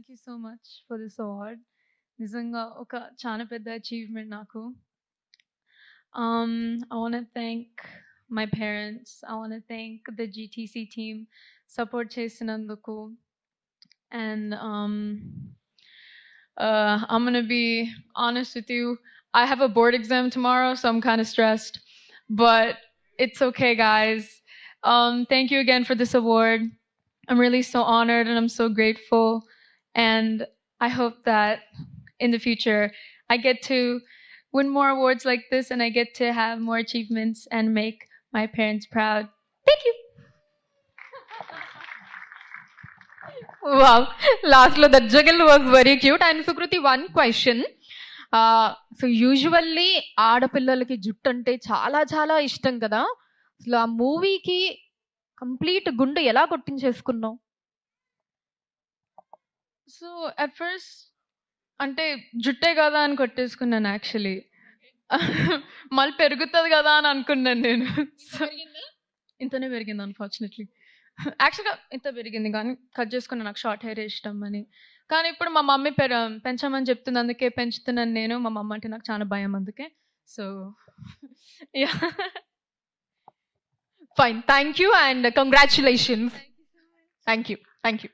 Thank you so much for this award. నిజంగా ఒక చాలా పెద్ద అచీవ్మెంట్ నాకు. I want to thank my parents. I want to thank the GTC team support చేసినందుకు. And I'm going to be honest with you. I have a board exam tomorrow, so I'm kind of stressed. But it's okay, guys. Thank you again for this award. I'm really so honored and I'm so grateful. And I hope that in the future I get to win more awards like this and I get to have more achievements and make my parents proud. Thank you. Wow. Last lo that juggle was very cute. And Sukruti, one question. So usually ఆడపిల్లలకి జుట్టు అంటే చాలా చాలా ఇష్టం కదా. అసలు ఆ మూవీకి కంప్లీట్ గుండు ఎలా కొట్టించేసుకున్నావు? సో అట్ ఫస్ట్ అంటే జుట్టే కదా అని కొట్టేసుకున్నాను యాక్చువల్లీ. మళ్ళీ పెరుగుతుంది కదా అని అనుకున్నాను నేను. ఇంతనే పెరిగింది అన్ఫార్చునేట్లీ. యాక్చువల్గా ఇంత పెరిగింది కానీ కట్ చేసుకున్నాను, నాకు షార్ట్ హెయిర్ ఇష్టం అని. కానీ ఇప్పుడు మా మమ్మీ పెంచమని చెప్తుంది, అందుకే పెంచుతున్నాను నేను. మా మమ్మ అంటే నాకు చాలా భయం అందుకే. So yeah. Fine, thank you and congratulations. Thank you.